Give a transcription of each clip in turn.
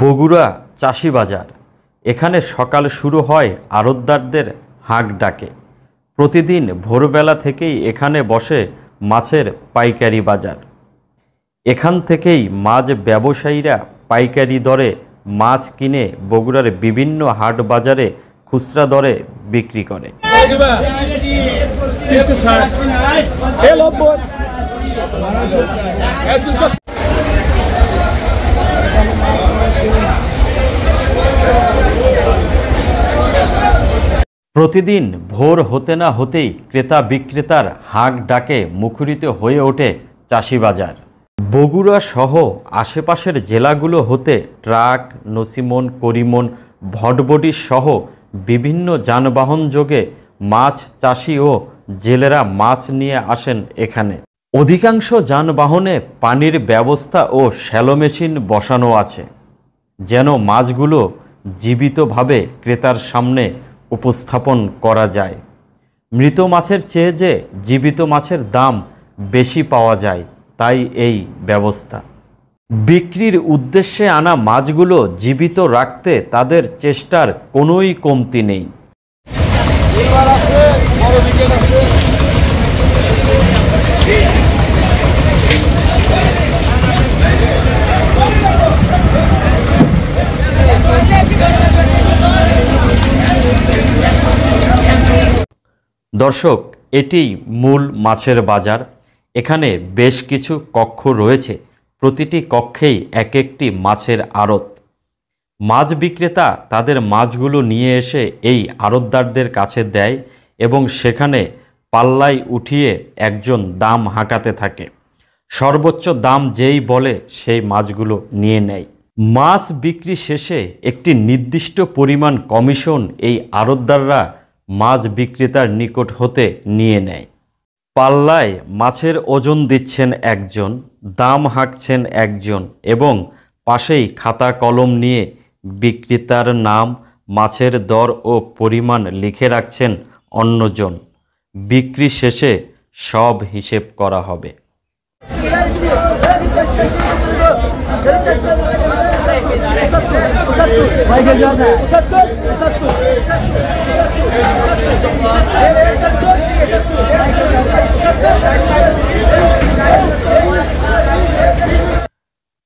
বগুড়া চাষি বাজার। এখানে সকাল শুরু হয় আড়তদারদের হাঁক ডাকে। প্রতিদিন ভোরবেলা থেকেই এখানে বসে মাছের পাইকারি বাজার। এখান থেকেই মাছ ব্যবসায়ীরা পাইকারি দরে মাছ কিনে বগুড়ার বিভিন্ন হাট বাজারে খুচরা দরে বিক্রি করে। প্রতিদিন ভোর হতে না হতেই ক্রেতা বিক্রেতার হাঁক ডাকে মুখরিত হয়ে ওঠে চাষি বাজার। বগুড়া সহ আশেপাশের জেলাগুলো হতে ট্রাক, নসিমন, করিমন, ভটবটি সহ বিভিন্ন যানবাহন যোগে মাছ চাষি ও জেলেরা মাছ নিয়ে আসেন এখানে। অধিকাংশ যানবাহনে পানির ব্যবস্থা ও শ্যালো মেশিন বসানো আছে, যেন মাছগুলো জীবিতভাবে ক্রেতার সামনে উপস্থাপন করা যায়। মৃত মাছের চেয়ে যে জীবিত মাছের দাম বেশি পাওয়া যায়, তাই এই ব্যবস্থা। বিক্রির উদ্দেশ্যে আনা মাছগুলো জীবিত রাখতে তাদের চেষ্টার কোনোই কমতি নেই। দর্শক, এটি মূল মাছের বাজার। এখানে বেশ কিছু কক্ষ রয়েছে, প্রতিটি কক্ষেই এক একটি মাছের আড়ত। মাছ বিক্রেতা তাদের মাছগুলো নিয়ে এসে এই আড়তদারদের কাছে দেয় এবং সেখানে পাল্লায় উঠিয়ে একজন দাম হাঁকাতে থাকে। সর্বোচ্চ দাম যেই বলে সেই মাছগুলো নিয়ে নেয়। মাছ বিক্রি শেষে একটি নির্দিষ্ট পরিমাণ কমিশন এই আড়তদাররা মাছ বিক্রেতার নিকট হতে নিয়ে নেয়। পাল্লায় মাছের ওজন দিচ্ছেন একজন, দাম হাঁকছেন একজন এবং পাশেই খাতা কলম নিয়ে বিক্রেতার নাম, মাছের দর ও পরিমাণ লিখে রাখছেন অন্যজন। বিক্রি শেষে সব হিসেব করা হবে।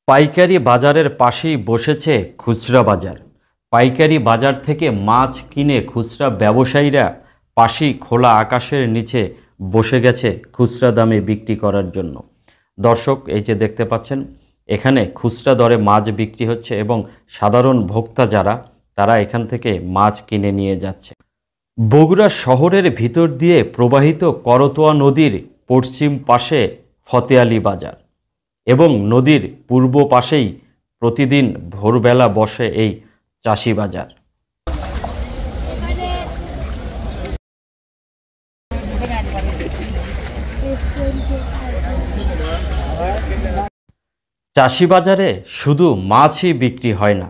পাইকারি বাজারের পাশেই বসেছে খুচরা বাজার। পাইকারি বাজার থেকে মাছ কিনে খুচরা ব্যবসায়ীরা পাশেই খোলা আকাশের নিচে বসে গেছে খুচরা দামে বিক্রি করার জন্য। দর্শক, এই যে দেখতে পাচ্ছেন, এখানে খুচরা দরে মাছ বিক্রি হচ্ছে এবং সাধারণ ভোক্তা যারা, তারা এখান থেকে মাছ কিনে নিয়ে যাচ্ছে। বগুড়া শহরের ভিতর দিয়ে প্রবাহিত করতোয়া নদীর পশ্চিম পাশে ফতেয়ালী বাজার এবং নদীর পূর্ব পাশেই প্রতিদিন ভোরবেলা বসে এই চাষি বাজার। চাষি বাজারে শুধু মাছই বিক্রি হয় না,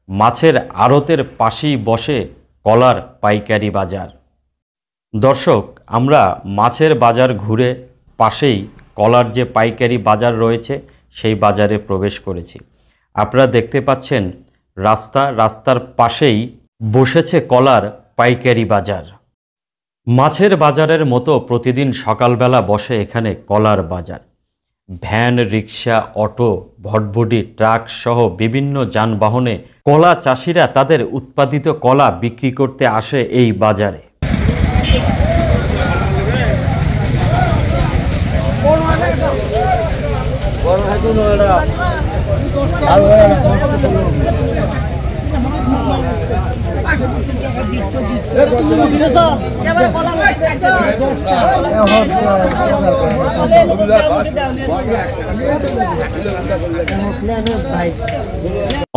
মাছের আড়তের পাশেই বসে কলার পাইকারি বাজার। দর্শক, আমরা মাছের বাজার ঘুরে পাশেই কলার যে পাইকারি বাজার রয়েছে সেই বাজারে প্রবেশ করেছি। আপনারা দেখতে পাচ্ছেন রাস্তার পাশেই বসেছে কলার পাইকারি বাজার। মাছের বাজারের মতো প্রতিদিন সকালবেলা বসে এখানে কলার বাজার। ভ্যান, রিক্সা, অটো, ভটভটি, ট্রাক সহ বিভিন্ন যানবাহনে কলা চাষিরা তাদের উৎপাদিত কলা বিক্রি করতে আসে এই বাজারে।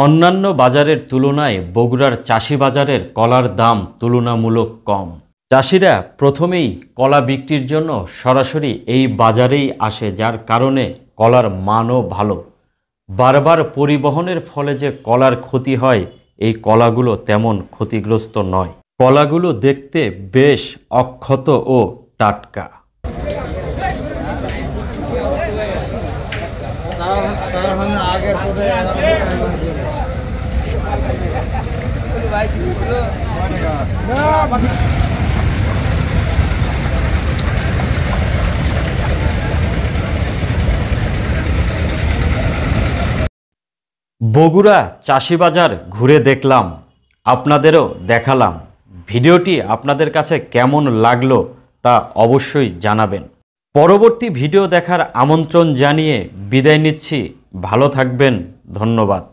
অন্যান্য বাজারের তুলনায় বগুড়ার চাষি বাজারের কলার দাম তুলনামূলক কম। চাষিরা প্রথমেই কলা বিক্রির জন্য সরাসরি এই বাজারেই আসে, যার কারণে কলার মানও ভালো। বারবার পরিবহনের ফলে যে কলার ক্ষতি হয়, এই কলাগুলো তেমন ক্ষতিগ্রস্ত নয়। কলাগুলো দেখতে বেশ অক্ষত ও টাটকা। বগুড়া চাষিবাজার ঘুরে দেখলাম, আপনাদেরও দেখালাম। ভিডিওটি আপনাদের কাছে কেমন লাগলো তা অবশ্যই জানাবেন। পরবর্তী ভিডিও দেখার আমন্ত্রণ জানিয়ে বিদায় নিচ্ছি। ভালো থাকবেন। ধন্যবাদ।